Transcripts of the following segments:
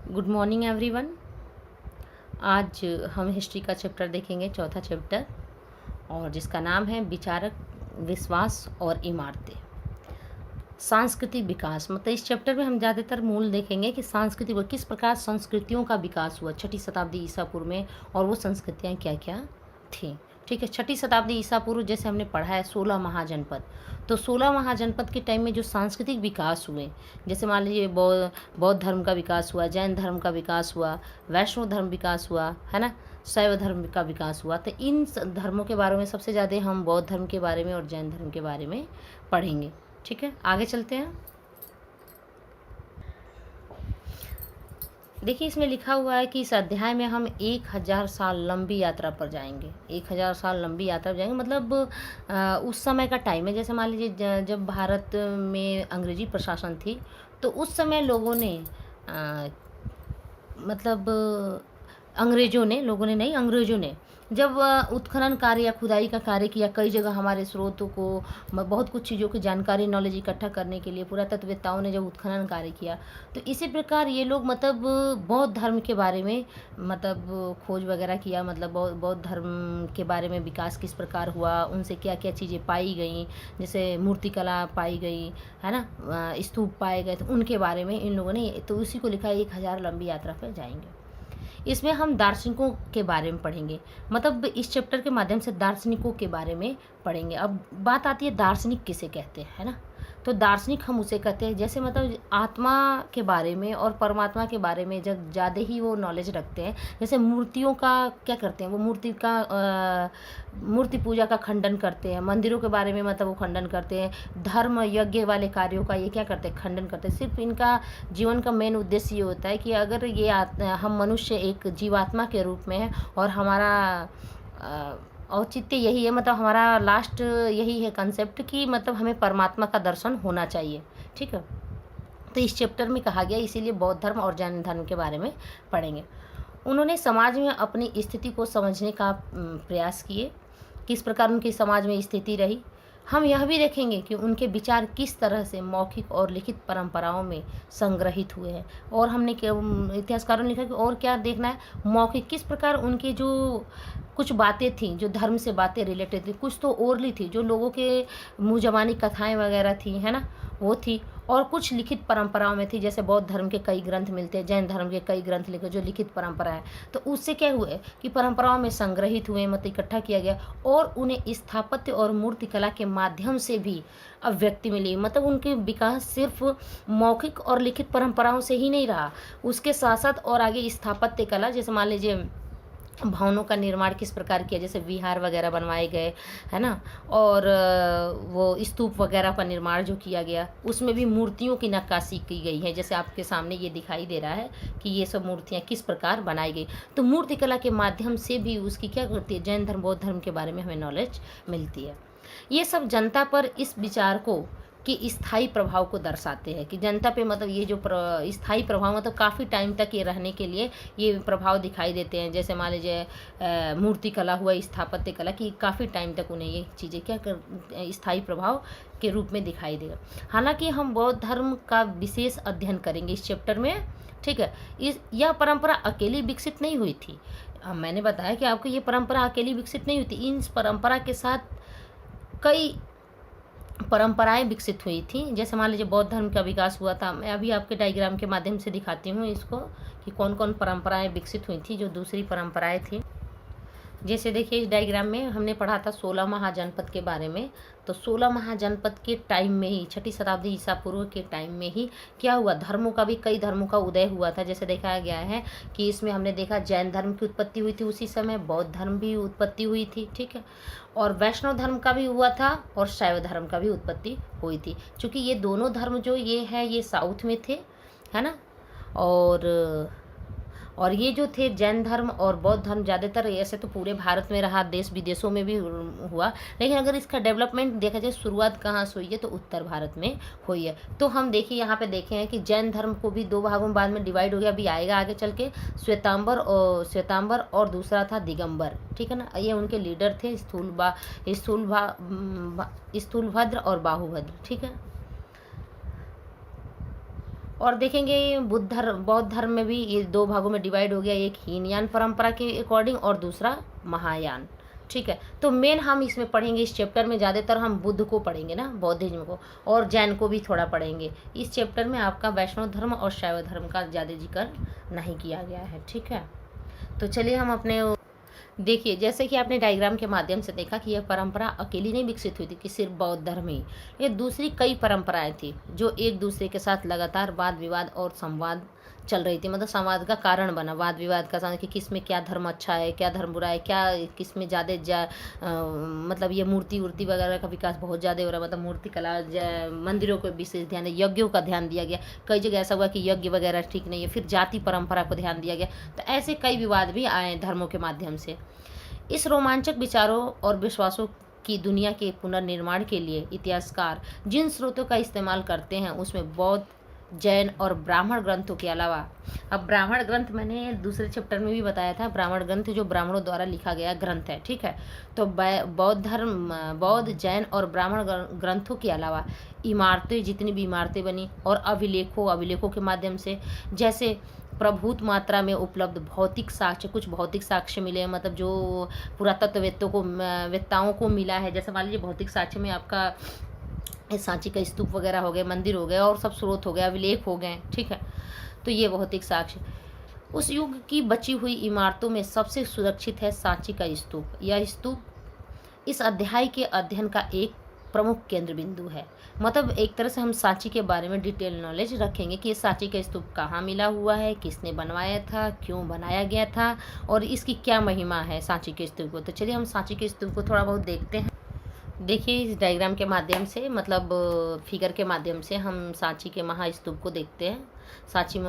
Good morning everyone. आज हम history का चैप्टर देखेंगे, चौथा चैप्टर, और जिसका नाम है विचारक, विश्वास और इमारतें। सांस्कृतिक विकास, मतलब इस चैप्टर में हम ज़्यादातर मूल देखेंगे कि सांस्कृतिक किस प्रकार संस्कृतियों का विकास हुआ छठी शताब्दी ईसा पूर्व में, और वो संस्कृतियाँ क्या क्या थीं। ठीक है, छठी शताब्दी ईसा पूर्व जैसे हमने पढ़ा है 16 महाजनपद, तो 16 महाजनपद के टाइम में जो सांस्कृतिक विकास हुए, जैसे मान लीजिए बौद्ध धर्म का विकास हुआ, जैन धर्म का विकास हुआ, वैष्णव धर्म विकास हुआ, है ना, शैव धर्म का विकास हुआ। तो इन धर्मों के बारे में सबसे ज़्यादा हम बौद्ध धर्म के बारे में और जैन धर्म के बारे में पढ़ेंगे। ठीक है, आगे चलते हैं। देखिए, इसमें लिखा हुआ है कि इस अध्याय में हम 1000 साल लंबी यात्रा पर जाएंगे। 1000 साल लंबी यात्रा पर जाएंगे, मतलब उस समय का टाइम है। जैसे मान लीजिए जब भारत में अंग्रेजी प्रशासन थी, तो उस समय लोगों ने मतलब अंग्रेज़ों ने जब उत्खनन कार्य या खुदाई का कार्य किया, कई जगह हमारे स्रोतों को बहुत कुछ चीज़ों की जानकारी, नॉलेज इकट्ठा करने के लिए पुरातत्ववेत्ताओं ने जब उत्खनन कार्य किया, तो इसी प्रकार ये लोग मतलब बौद्ध धर्म के बारे में मतलब खोज वगैरह किया, मतलब बौद्ध धर्म के बारे में विकास किस प्रकार हुआ, उनसे क्या क्या चीज़ें पाई गई, जैसे मूर्तिकला पाई गई, है ना, स्तूप पाए गए, तो उनके बारे में इन लोगों ने, तो उसी को लिखा है 1000 लंबी यात्रा पर जाएंगे। इसमें हम दार्शनिकों के बारे में पढ़ेंगे, मतलब इस चैप्टर के माध्यम से दार्शनिकों के बारे में पढ़ेंगे। अब बात आती है दार्शनिक किसे कहते हैं, है ना, तो दार्शनिक हम उसे कहते हैं जैसे मतलब आत्मा के बारे में और परमात्मा के बारे में जब ज़्यादा ही वो नॉलेज रखते हैं। जैसे मूर्तियों का क्या करते हैं, वो मूर्ति पूजा का खंडन करते हैं, मंदिरों के बारे में मतलब वो खंडन करते हैं, धर्म यज्ञ वाले कार्यों का ये क्या करते हैं, खंडन करते हैं। सिर्फ इनका जीवन का मेन उद्देश्य ये होता है कि अगर ये हम मनुष्य एक जीवात्मा के रूप में है और हमारा औचित्य यही है, मतलब हमारा लास्ट यही है कंसेप्ट कि मतलब हमें परमात्मा का दर्शन होना चाहिए। ठीक है, तो इस चैप्टर में कहा गया, इसीलिए बौद्ध धर्म और जैन धर्म के बारे में पढ़ेंगे। उन्होंने समाज में अपनी स्थिति को समझने का प्रयास किए, किस प्रकार उनकी समाज में स्थिति रही। हम यह भी देखेंगे कि उनके विचार किस तरह से मौखिक और लिखित परंपराओं में संग्रहित हुए हैं, और हमने इतिहासकारों ने लिखा कि और क्या देखना है, मौखिक किस प्रकार उनके जो कुछ बातें थीं, जो धर्म से बातें रिलेटेड थी, कुछ तो ओरली थी, जो लोगों के मुँह ज़बानी कथाएँ वगैरह थी, है ना, वो थी, और कुछ लिखित परंपराओं में थी। जैसे बौद्ध धर्म के कई ग्रंथ मिलते हैं, जैन धर्म के कई ग्रंथ लिखे जो लिखित परंपरा है, तो उससे क्या हुए कि परंपराओं में संग्रहित हुए, मतलब इकट्ठा किया गया, और उन्हें स्थापत्य और मूर्तिकला के माध्यम से भी अभिव्यक्ति मिली। मतलब उनके विकास सिर्फ मौखिक और लिखित परंपराओं से ही नहीं रहा, उसके साथ साथ और आगे स्थापत्य कला, जैसे मान लीजिए भवनों का निर्माण किस प्रकार किया, जैसे विहार वगैरह बनवाए गए, है ना, और वो स्तूप वगैरह का निर्माण जो किया गया, उसमें भी मूर्तियों की नक्काशी की गई है। जैसे आपके सामने ये दिखाई दे रहा है कि ये सब मूर्तियाँ किस प्रकार बनाई गई। तो मूर्तिकला के माध्यम से भी उसकी क्या करती है, जैन धर्म बौद्ध धर्म के बारे में हमें नॉलेज मिलती है। ये सब जनता पर इस विचार को कि स्थायी प्रभाव को दर्शाते हैं, कि जनता पे मतलब ये जो स्थायी प्रभाव, मतलब काफ़ी टाइम तक ये रहने के लिए ये प्रभाव दिखाई देते हैं। जैसे मान लीजिए मूर्ति कला हुआ, स्थापत्य कला की काफ़ी टाइम तक उन्हें ये चीज़ें क्या कर स्थायी प्रभाव के रूप में दिखाई देगा। हालांकि हम बौद्ध धर्म का विशेष अध्ययन करेंगे इस चैप्टर में। ठीक है, यह परंपरा अकेली विकसित नहीं हुई थी। मैंने बताया कि आपको ये परंपरा अकेली विकसित नहीं हुई थी, इन परंपरा के साथ कई परंपराएं विकसित हुई थी। जैसे मान लीजिए बौद्ध धर्म का विकास हुआ था, मैं अभी आपके डायग्राम के माध्यम से दिखाती हूँ इसको कि कौन कौन परंपराएं विकसित हुई थी जो दूसरी परंपराएं थी। जैसे देखिए, इस डायग्राम में हमने पढ़ा था 16 महाजनपद के बारे में, तो 16 महाजनपद के टाइम में ही, छठी शताब्दी ईसा पूर्व के टाइम में ही क्या हुआ, धर्मों का भी, कई धर्मों का उदय हुआ था। जैसे दिखाया गया है कि इसमें हमने देखा जैन धर्म की उत्पत्ति हुई थी उसी समय, बौद्ध धर्म भी उत्पत्ति हुई थी। ठीक है, और वैष्णव धर्म का भी हुआ था, और शैव धर्म का भी उत्पत्ति हुई थी। चूँकि ये दोनों धर्म जो ये है ये साउथ में थे, है ना, और ये जो थे जैन धर्म और बौद्ध धर्म ज़्यादातर ऐसे तो पूरे भारत में रहा, देश विदेशों में भी हुआ, लेकिन अगर इसका डेवलपमेंट देखा जाए शुरुआत कहाँ से हुई है तो उत्तर भारत में हुई है। तो हम देखिए यहाँ पे देखे हैं कि जैन धर्म को भी दो भागों में बाद में डिवाइड हो गया, अभी आएगा आगे चल के, श्वेतांबर और दूसरा था दिगंबर। ठीक है ना, ये उनके लीडर थे, स्थूलभद्र और बाहुभद्र। ठीक है, और देखेंगे बौद्ध धर्म में भी ये दो भागों में डिवाइड हो गया, एक हीनयान परंपरा के अकॉर्डिंग और दूसरा महायान। ठीक है, तो मेन हम इसमें पढ़ेंगे, इस चैप्टर में ज़्यादातर हम बुद्ध को पढ़ेंगे ना, बौद्धिज्म को, और जैन को भी थोड़ा पढ़ेंगे। इस चैप्टर में आपका वैष्णव धर्म और शैव धर्म का ज़्यादा जिक्र नहीं किया गया है। ठीक है, तो चलिए हम अपने देखिए, जैसे कि आपने डायग्राम के माध्यम से देखा कि यह परंपरा अकेली नहीं विकसित हुई थी कि सिर्फ बौद्ध धर्म ही, ये दूसरी कई परंपराएं थी जो एक दूसरे के साथ लगातार वाद विवाद और संवाद चल रही थी, मतलब संवाद का कारण बना, वाद विवाद का कि किस में क्या धर्म अच्छा है, क्या धर्म बुरा है, क्या किस में ज़्यादा मतलब ये मूर्ति वूर्ति वगैरह का विकास बहुत ज़्यादा हो रहा है, मतलब मूर्ति कला, मंदिरों को विशेष ध्यान, यज्ञों का ध्यान दिया गया, कई जगह ऐसा हुआ कि यज्ञ वगैरह ठीक नहीं है, फिर जाति परंपरा को ध्यान दिया गया। तो ऐसे कई विवाद भी आए धर्मों के माध्यम से। इस रोमांचक विचारों और विश्वासों की दुनिया के पुनर्निर्माण के लिए इतिहासकार जिन स्रोतों का इस्तेमाल करते हैं उसमें बौद्ध, जैन और ब्राह्मण ग्रंथों के अलावा, अब ब्राह्मण ग्रंथ मैंने दूसरे चैप्टर में भी बताया था, ब्राह्मण ग्रंथ जो ब्राह्मणों द्वारा लिखा गया ग्रंथ है। ठीक है, तो बौद्ध, जैन और ब्राह्मण ग्रंथों के अलावा इमारतें, जितनी भी इमारतें बनी, और अभिलेखों के माध्यम से, जैसे प्रभुत मात्रा में उपलब्ध भौतिक साक्ष्य, कुछ भौतिक साक्ष्य मिले हैं, मतलब जो पुरातत्ववेत्ताओं को मिला है, जैसे मान लीजिए भौतिक साक्ष्य में आपका सांची का स्तूप वगैरह हो गए, मंदिर हो गए, और सब स्रोत हो गए, अभिलेख हो गए। ठीक है, तो ये भौतिक साक्ष्य। उस युग की बची हुई इमारतों में सबसे सुरक्षित है सांची का स्तूप। यह स्तूप इस अध्याय के अध्ययन का एक प्रमुख केंद्र बिंदु है। मतलब एक तरह से हम सांची के बारे में डिटेल नॉलेज रखेंगे कि ये सांची का स्तूप कहाँ मिला हुआ है, किसने बनवाया था, क्यों बनाया गया था, और इसकी क्या महिमा है सांची के स्तूप को। तो चलिए हम सांची के स्तूप को थोड़ा बहुत देखते हैं। देखिए, इस डायग्राम के माध्यम से, मतलब फिगर के माध्यम से हम सांची के महास्तूप को देखते हैं, सांची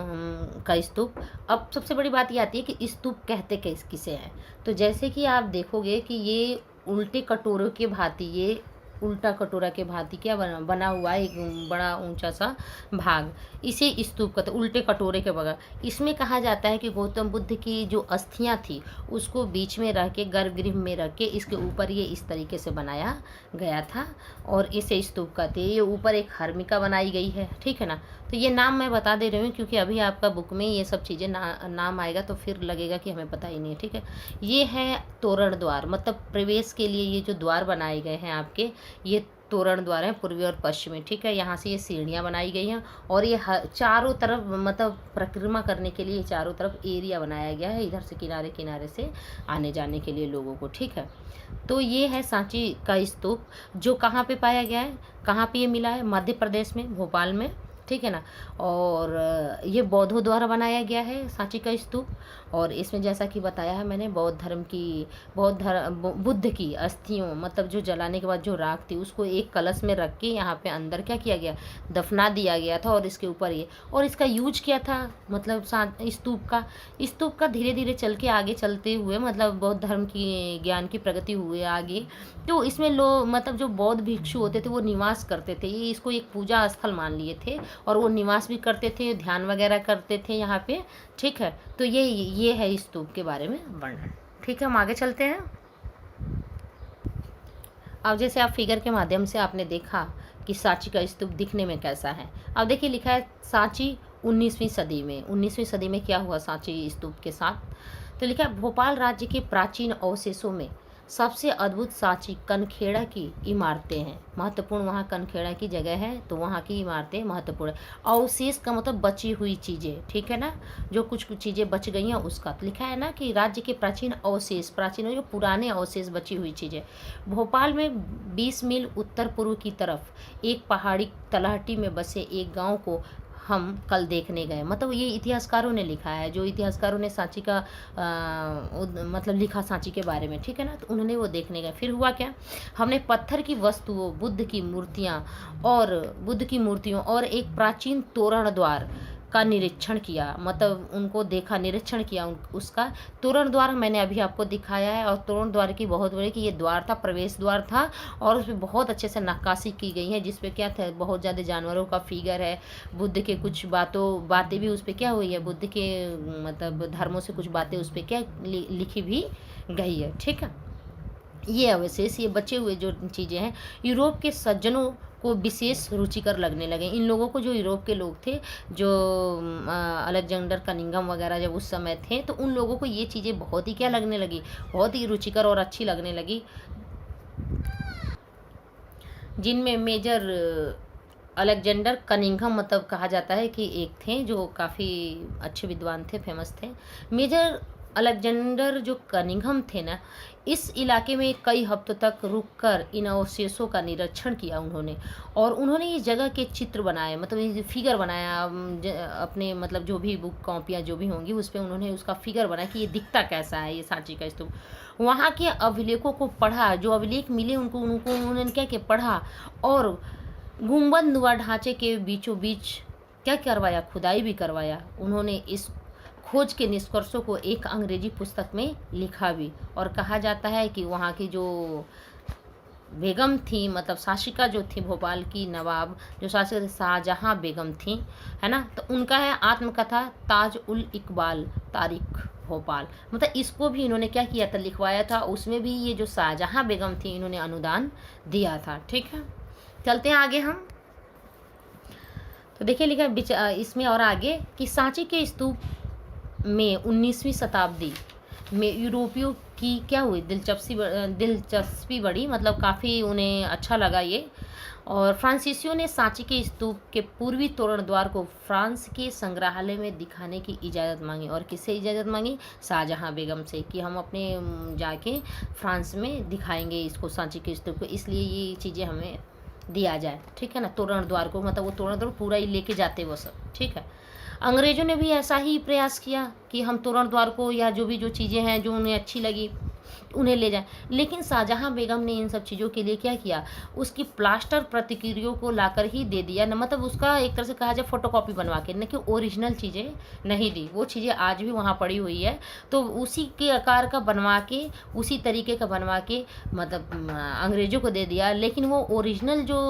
का स्तूप। अब सबसे बड़ी बात ये आती है कि स्तूप कहते किसे हैं। तो जैसे कि आप देखोगे कि ये उल्टे कटोरों के भांति, ये उल्टा कटोरा के भांति क्या बना हुआ है, एक बड़ा ऊंचा सा भाग, इसे स्तूप कहते हैं, उल्टे कटोरे के बगल। इसमें कहा जाता है कि गौतम बुद्ध की जो अस्थियां थी उसको बीच में रख के, गर्भगृह में रख के, इसके ऊपर ये इस तरीके से बनाया गया था, और इसे स्तूप कहते हैं। ये ऊपर एक हर्मिका बनाई गई है। ठीक है ना, तो ये नाम मैं बता दे रही हूँ क्योंकि अभी आपका बुक में ये सब चीज़ें नाम आएगा तो फिर लगेगा कि हमें पता ही नहीं है। ठीक है, ये है तोरण द्वार, मतलब प्रवेश के लिए ये जो द्वार बनाए गए हैं आपके, ये तोरण द्वार है पूर्वी और पश्चिमी। ठीक है, यहाँ से ये सीढ़ियाँ बनाई गई हैं, और ये चारों तरफ, मतलब परिक्रमा करने के लिए चारों तरफ एरिया बनाया गया है, इधर से किनारे किनारे से आने जाने के लिए लोगों को। ठीक है, तो ये है सांची का स्तूप, जो कहाँ पे पाया गया है, कहाँ पे ये मिला है, मध्य प्रदेश में, भोपाल में। ठीक है ना, और ये बौद्धों द्वारा बनाया गया है सांची का स्तूप, और इसमें जैसा कि बताया है मैंने, बुद्ध की अस्थियों, मतलब जो जलाने के बाद जो राख थी उसको एक कलश में रख के यहाँ पे अंदर क्या किया गया, दफना दिया गया था, और इसके ऊपर ये, और इसका यूज क्या था, मतलब स्तूप का धीरे धीरे चल के आगे चलते हुए, मतलब बौद्ध धर्म की ज्ञान की प्रगति हुए आगे, तो इसमें लोग, मतलब जो बौद्ध भिक्षु होते थे वो निवास करते थे, ये इसको एक पूजा स्थल मान लिए थे, और वो निवास भी करते थे, ध्यान वगैरह करते थे यहाँ पे। ठीक है, तो ये है स्तूप के बारे में वर्णन। ठीक है, हम आगे चलते हैं। अब जैसे आप फिगर के माध्यम से आपने देखा कि सांची का स्तूप दिखने में कैसा है। अब देखिए, लिखा है सांची 19वीं सदी में। 19वीं सदी में क्या हुआ सांची स्तूप के साथ, तो लिखा है भोपाल राज्य के प्राचीन अवशेषों में सबसे अद्भुत सांची कनखेड़ा की इमारतें हैं। महत्वपूर्ण, वहाँ कनखेड़ा की जगह है तो वहाँ की इमारतें महत्वपूर्ण है। अवशेष का मतलब बची हुई चीज़ें। ठीक है ना, जो कुछ चीज़ें बच गई हैं उसका, तो लिखा है ना कि राज्य के प्राचीन अवशेष, प्राचीन जो पुराने अवशेष, बची हुई चीज़ें। भोपाल में 20 मील उत्तर पूर्व की तरफ एक पहाड़ी तलहटी में बसे एक गाँव को हम कल देखने गए। मतलब ये इतिहासकारों ने लिखा है, जो इतिहासकारों ने सांची का मतलब लिखा सांची के बारे में। ठीक है ना, तो उन्होंने वो देखने गए। फिर हुआ क्या, हमने पत्थर की वस्तुओं, बुद्ध की मूर्तियों और एक प्राचीन तोरण द्वार का निरीक्षण किया, मतलब उनको देखा, निरीक्षण किया उसका। तोरण द्वार मैंने अभी आपको दिखाया है, और तोरण द्वार की बहुत बड़ी कि ये द्वार था, प्रवेश द्वार था, और उसमें बहुत अच्छे से नक्काशी की गई है, जिसपे क्या था, बहुत ज़्यादा जानवरों का फिगर है, बुद्ध के कुछ बातें भी उस पर क्या हुई है, बुद्ध के मतलब धर्मों से कुछ बातें उस पर क्या लिखी भी गई है। ठीक है, ये अवशेष, ये बचे हुए जो चीज़ें हैं, यूरोप के सज्जनों को विशेष रुचिकर लगने लगे। इन लोगों को, जो यूरोप के लोग थे, जो अलेक्जेंडर कनिंघम वगैरह जब उस समय थे, तो उन लोगों को ये चीज़ें बहुत ही क्या लगने लगी, बहुत ही रुचिकर और अच्छी लगने लगी, जिनमें मेजर अलेक्जेंडर कनिंघम मतलब कहा जाता है कि एक थे जो काफ़ी अच्छे विद्वान थे, फेमस थे। मेजर अलेक्जेंडर जो कनिंघम थे ना, इस इलाके में कई हफ्तों तक रुककर इन अवशेषों का निरीक्षण किया उन्होंने, और उन्होंने इस जगह के चित्र बनाए, मतलब ये फिगर बनाया अपने, मतलब जो भी बुक कॉपियाँ जो भी होंगी उस पर उन्होंने उसका फिगर बनाया कि ये दिखता कैसा है, ये सांची का स्तूप। वहाँ के अभिलेखों को पढ़ा, जो अभिलेख मिले उनको उन्होंने क्या किया, पढ़ा, और गुंबदनुमा ढांचे के बीचों बीच क्या करवाया, खुदाई भी करवाया। उन्होंने इस खोज के निष्कर्षों को एक अंग्रेजी पुस्तक में लिखा भी, और कहा जाता है कि वहाँ की जो बेगम थी, मतलब शासिका जो थी, भोपाल की नवाब जो शासिका थी, शाहजहाँ बेगम थी, है ना, तो उनका है आत्मकथा ताज उल इकबाल तारीख भोपाल, मतलब इसको भी इन्होंने क्या किया था, लिखवाया था। उसमें भी ये जो शाहजहाँ बेगम थी, इन्होंने अनुदान दिया था। ठीक है, चलते हैं आगे हम। तो देखिए लिखा इसमें और आगे कि सांची के स्तूप में 19वीं शताब्दी में यूरोपियों की क्या हुई, दिलचस्पी बढ़ी, मतलब काफ़ी उन्हें अच्छा लगा ये। और फ्रांसीसियों ने सांची के स्तूप के पूर्वी तोरण द्वार को फ्रांस के संग्रहालय में दिखाने की इजाज़त मांगी। और किससे इजाज़त मांगी, शाहजहाँ बेगम से, कि हम अपने जाके फ्रांस में दिखाएंगे इसको, सांची के स्तूप को, इसलिए ये चीज़ें हमें दिया जाए। ठीक है ना, तोरण द्वार को, मतलब वो तोरण द्वार पूरा ही लेके जाते वो सब। ठीक है, अंग्रेज़ों ने भी ऐसा ही प्रयास किया कि हम तोरण द्वार को, या जो भी जो चीज़ें हैं जो उन्हें अच्छी लगी उन्हें ले जाएं, लेकिन शाहजहाँ बेगम ने इन सब चीज़ों के लिए क्या किया, उसकी प्लास्टर प्रतिकृतियों को लाकर ही दे दिया न, मतलब उसका एक तरह से कहा जाए फोटोकॉपी बनवा के, न कि ओरिजिनल चीज़ें नहीं दी। वो चीज़ें आज भी वहाँ पड़ी हुई है, तो उसी के आकार का बनवा के, उसी तरीके का बनवा के मतलब अंग्रेज़ों को दे दिया। लेकिन वो ओरिजिनल जो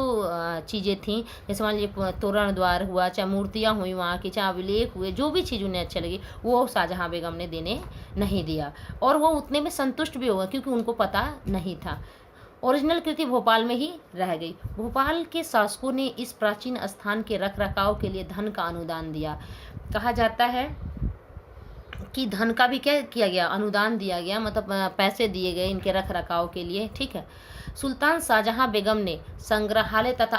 चीज़ें थी, जैसे मान लीजिए तोरण द्वार हुआ, चाहे मूर्तियाँ हुई वहाँ की, चाहे अभिलेख हुए, जो भी चीज़ उन्हें अच्छी लगी, वो शाहजहाँ बेगम ने देने नहीं दिया, और वो उतने में संतुष्ट भी हुआ, क्योंकि उनको पता नहीं था। ओरिजिनल कृति भोपाल में ही रह गई। भोपाल के शासकों ने इस प्राचीन स्थान के रखरखाव के लिए धन का अनुदान दिया। कहा जाता है कि धन का भी क्या किया गया, अनुदान दिया गया, मतलब पैसे दिए गए इनके रखरखाव के लिए। ठीक है, सुल्तान शाहजहाँ बेगम ने संग्रहालय तथा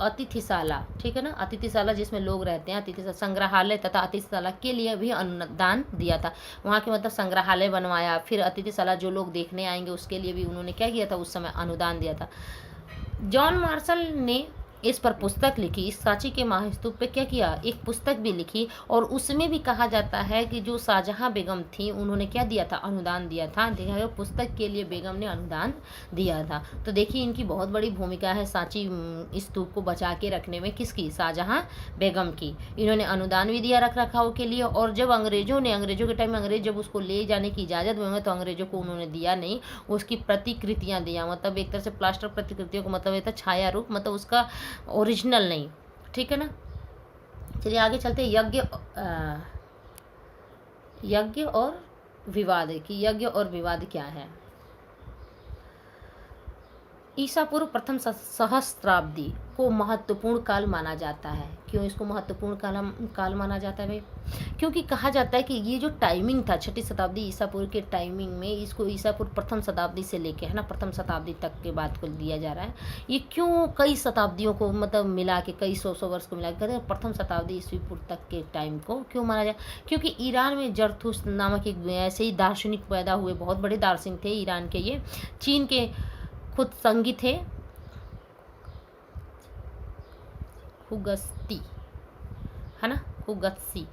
अतिथिशाला, ठीक है ना, अतिथिशाला जिसमें लोग रहते हैं, अतिथिशाला, संग्रहालय तथा अतिथिशाला के लिए भी अनुदान दिया था। वहाँ के मतलब संग्रहालय बनवाया, फिर अतिथिशाला जो लोग देखने आएंगे उसके लिए भी उन्होंने क्या किया था, उस समय अनुदान दिया था। जॉन मार्शल ने इस पर पुस्तक लिखी, इस सांची के महास्तूप पे क्या किया, एक पुस्तक भी लिखी, और उसमें भी कहा जाता है कि जो शाहजहाँ बेगम थी उन्होंने क्या दिया था, अनुदान दिया था। देखा गया पुस्तक के लिए बेगम ने अनुदान दिया था। तो देखिए इनकी बहुत बड़ी भूमिका है सांची स्तूप को बचा के रखने में, किसकी, शाहजहाँ बेगम की। इन्होंने अनुदान भी दिया रख रखाव के लिए, और जब अंग्रेज़ों के टाइम में अंग्रेज जब उसको ले जाने की इजाज़त मांगे तो अंग्रेज़ों को उन्होंने दिया नहीं, उसकी प्रतिकृतियाँ दिया, मतलब एक तरह से प्लास्टर प्रतिकृतियों को, मतलब ये था छाया रूप, मतलब उसका ओरिजिनल नहीं। ठीक है ना, चलिए आगे चलते हैं। यज्ञ और विवाद, कि यज्ञ और विवाद क्या है। ईसा पूर्व प्रथम सहस्त्राब्दी को महत्वपूर्ण काल माना जाता है। क्यों इसको महत्वपूर्ण काल माना जाता है भाई, क्योंकि कहा जाता है कि ये जो टाइमिंग था 6ठी शताब्दी ईसा पूर्व के टाइमिंग में, इसको ईसा पूर्व प्रथम शताब्दी से लेके, है ना, प्रथम शताब्दी तक के बात को दिया जा रहा है। ये क्यों कई शताब्दियों को मतलब मिला के, कई सौ वर्ष को मिला के कहते हैं प्रथम शताब्दी ईस्वी पूर्व तक के टाइम को क्यों माना जाए, क्योंकि ईरान में जरथुस नामक एक ऐसे ही दार्शनिक पैदा हुए, बहुत बड़े दार्शनिक थे ईरान के। ये चीन के खुद संगी थे, खुगस्ती, है ना, खुगस्ती,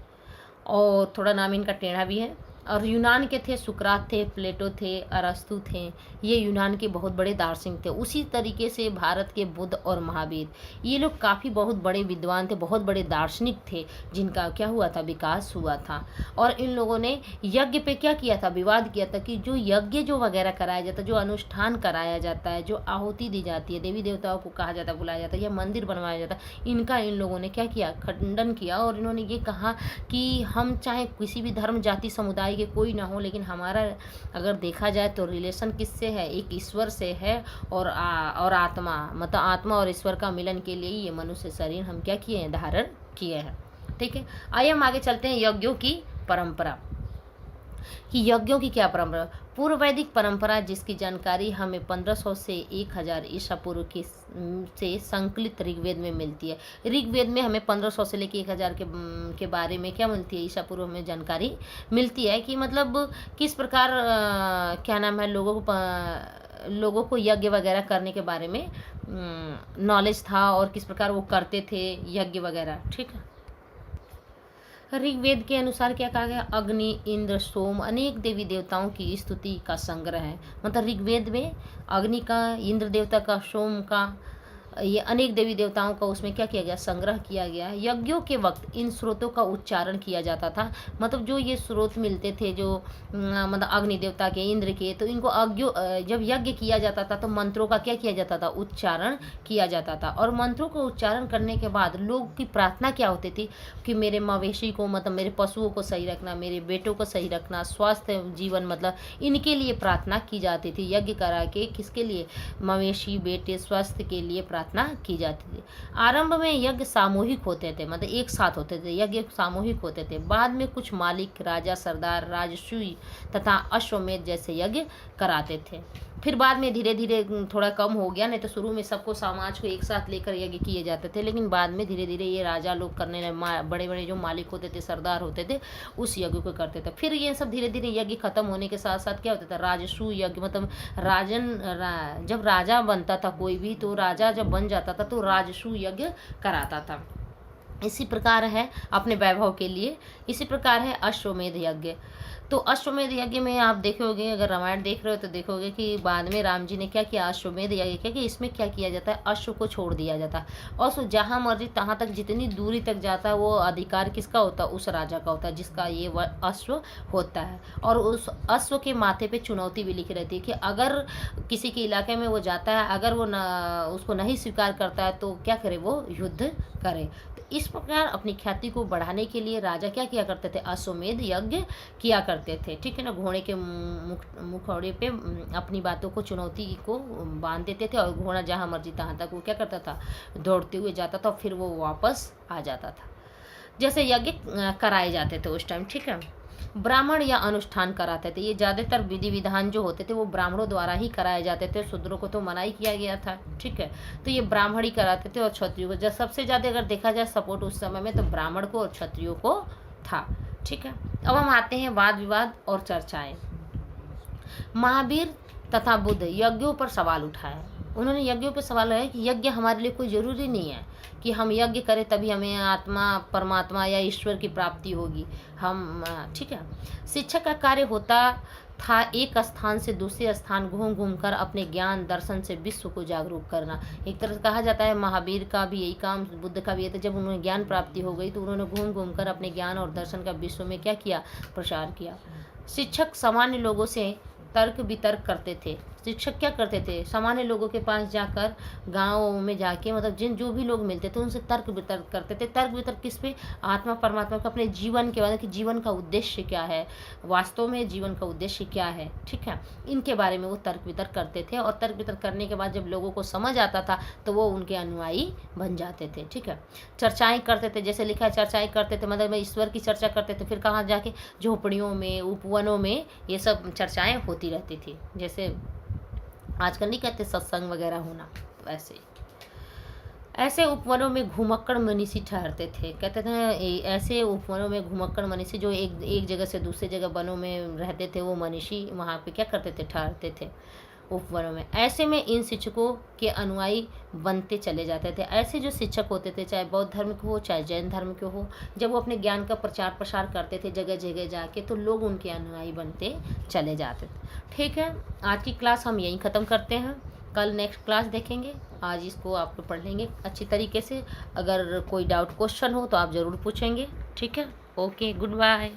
और थोड़ा नाम इनका टेढ़ा भी है। और यूनान के थे, सुकरात थे, प्लेटो थे, अरस्तु थे, ये यूनान के बहुत बड़े दार्शनिक थे। उसी तरीके से भारत के बुद्ध और महावीर, ये लोग काफ़ी बहुत बड़े विद्वान थे, बहुत बड़े दार्शनिक थे, जिनका क्या हुआ था, विकास हुआ था। और इन लोगों ने यज्ञ पे क्या किया था, विवाद किया था कि जो यज्ञ जो वगैरह कराया जाता है, जो अनुष्ठान कराया जाता है, जो आहुति दी जाती है, देवी देवताओं को कहा जाता है, बुलाया जाता है, या मंदिर बनवाया जाता है, इनका इन लोगों ने क्या किया, खंडन किया। और इन्होंने ये कहा कि हम चाहे किसी भी धर्म जाति समुदाय भाई के कोई ना हो, लेकिन हमारा अगर देखा जाए तो रिलेशन किससे है, एक ईश्वर से है। और आत्मा, मतलब आत्मा और ईश्वर का मिलन के लिए ये मनुष्य शरीर हम क्या किए हैं, धारण किए हैं। ठीक है, आइए हम आगे चलते हैं। यज्ञों की परंपरा, कि यज्ञों की क्या परंपरा। पूर्व वैदिक परंपरा जिसकी जानकारी हमें 1500 से 1000 ईसा पूर्व की से संकलित ऋग्वेद में मिलती है। ऋग्वेद में हमें 1500 से लेकर 1000 के बारे में क्या मिलती है, ईसा पूर्व में जानकारी मिलती है कि मतलब किस प्रकार क्या नाम है, लोगों को यज्ञ वगैरह करने के बारे में नॉलेज था और किस प्रकार वो करते थे यज्ञ वगैरह। ठीक है, ऋग्वेद के अनुसार क्या कहा गया, अग्नि, इंद्र, सोम अनेक देवी देवताओं की स्तुति का संग्रह है। मतलब ऋग्वेद में अग्नि का, इंद्र देवता का, सोम का, ये अनेक देवी देवताओं का उसमें क्या किया गया, संग्रह किया गया है। यज्ञों के वक्त इन स्रोतों का उच्चारण किया जाता था। मतलब जो ये स्रोत मिलते थे, जो मतलब अग्नि देवता के, इंद्र के, तो इनको जब यज्ञ किया जाता था तो मंत्रों का क्या किया जाता था, उच्चारण किया जाता था। और मंत्रों को उच्चारण करने के बाद लोग की प्रार्थना क्या होती थी कि मेरे मवेशी को, मतलब मेरे पशुओं को सही रखना, मेरे बेटों को सही रखना, स्वास्थ्य जीवन, मतलब इनके लिए प्रार्थना की जाती थी। यज्ञ करा के किसके लिए, मवेशी, बेटे, स्वास्थ्य के लिए प्रार्थना की जाती थी। आरंभ में यज्ञ सामूहिक होते थे, मतलब एक साथ होते थे, यज्ञ सामूहिक होते थे। बाद में कुछ मालिक, राजा, सरदार, राजसूय तथा अश्वमेध जैसे यज्ञ कराते थे। फिर बाद में धीरे धीरे थोड़ा कम हो गया, नहीं तो शुरू में सबको, समाज को एक साथ लेकर यज्ञ किए जाते थे, लेकिन बाद में धीरे धीरे ये राजा लोग करने लगे, बड़े बड़े जो मालिक होते थे, सरदार होते थे, उस यज्ञ को करते थे। फिर ये सब धीरे धीरे यज्ञ खत्म होने के साथ साथ क्या होता था, राजसूय यज्ञ, मतलब जब राजा बनता था कोई भी, तो राजा जब बन जाता था तो राजसूय यज्ञ कराता था। इसी प्रकार है अपने वैभव के लिए, इसी प्रकार है अश्वमेध यज्ञ। तो अश्वमेध यज्ञ में आप देखोगे, अगर रामायण देख रहे हो तो देखोगे कि बाद में राम जी ने क्या किया, अश्वमेध यज्ञ किया। कि इसमें क्या किया जाता है, अश्व को छोड़ दिया जाता है। अश्व जहाँ मर्जी तहाँ तक, जितनी दूरी तक जाता है, वो अधिकार किसका होता है, उस राजा का होता है जिसका ये अश्व होता है। और उस अश्व के माथे पे चुनौती भी लिखी रहती है कि अगर किसी के इलाके में वो जाता है, अगर वो उसको नहीं स्वीकार करता है तो क्या करे, वो युद्ध करे। इस प्रकार अपनी ख्याति को बढ़ाने के लिए राजा क्या किया करते थे, अश्वमेध यज्ञ किया करते थे। ठीक है ना, घोड़े के मुखौड़े पे अपनी बातों को, चुनौती को बांध देते थे, और घोड़ा जहाँ मर्जी तहाँ तक वो क्या करता था, दौड़ते हुए जाता था, फिर वो वापस आ जाता था। जैसे यज्ञ कराए जाते थे उस टाइम। ठीक है, ब्राह्मण या अनुष्ठान कराते थे। ये ज़्यादातर विधि विधान जो होते थे वो ब्राह्मणों द्वारा ही कराए जाते थे, शूद्रों को तो मनाही किया गया था। ठीक है, तो ये ब्राह्मण ही कराते थे, और क्षत्रियों को, जब सबसे ज़्यादा अगर देखा जाए सपोर्ट उस समय में तो ब्राह्मण को और क्षत्रियों को था। ठीक है, अब हम आते हैं वाद विवाद और चर्चाएं। महावीर तथा बुद्ध यज्ञों पर सवाल उठाया। उन्होंने यज्ञों पर सवाल लगाया कि यज्ञ हमारे लिए कोई ज़रूरी नहीं है कि हम यज्ञ करें तभी हमें आत्मा, परमात्मा या ईश्वर की प्राप्ति होगी। हम ठीक है, शिक्षक का कार्य होता था एक स्थान से दूसरे स्थान घूम घूम कर अपने ज्ञान दर्शन से विश्व को जागरूक करना। एक तरह से कहा जाता है महावीर का भी यही काम, बुद्ध का भी यही था। जब उन्हें ज्ञान प्राप्ति हो गई तो उन्होंने घूम घूम कर अपने ज्ञान और दर्शन का विश्व में क्या किया, प्रसार किया। शिक्षक सामान्य लोगों से तर्क वितर्क करते थे। शिक्षक क्या करते थे, सामान्य लोगों के पास जाकर, गाँव में जाके, मतलब जो भी लोग मिलते थे उनसे तर्क वितर्क करते थे। तर्क वितर्क किस पे, आत्मा परमात्मा का, अपने जीवन के बारे में कि जीवन का उद्देश्य क्या है, वास्तव में जीवन का उद्देश्य क्या है। ठीक है, इनके बारे में वो तर्क वितर्क करते थे, और तर्क वितर्क करने के बाद जब लोगों को समझ आता था तो वो उनके अनुयायी बन जाते थे। ठीक है, चर्चाएँ करते थे, जैसे लिखा है चर्चाएँ करते थे, मतलब ईश्वर की चर्चा करते थे। फिर कहाँ जाके, झोपड़ियों में, उपवनों में ये सब चर्चाएँ होती रहती थी। जैसे आजकल नहीं कहते सत्संग वगैरह होना, वैसे ऐसे उपवनों में घुमक्कड़ मनीषी ठहरते थे। कहते थे ऐसे उपवनों में घुमक्कड़ मनीषी जो एक जगह से दूसरी जगह वनों में रहते थे, वो मनीषी वहाँ पे क्या करते थे, ठहरते थे उपवनों में। ऐसे में इन शिक्षकों के अनुयायी बनते चले जाते थे। ऐसे जो शिक्षक होते थे, चाहे बौद्ध धर्म के हो चाहे जैन धर्म के हो, जब वो अपने ज्ञान का प्रचार प्रसार करते थे जगह जगह जाके, तो लोग उनके अनुयायी बनते चले जाते थे। ठीक है, आज की क्लास हम यहीं ख़त्म करते हैं, कल नेक्स्ट क्लास देखेंगे। आज इसको आप लोग पढ़ लेंगे अच्छी तरीके से। अगर कोई डाउट क्वेश्चन हो तो आप ज़रूर पूछेंगे। ठीक है, ओके, गुड बाय।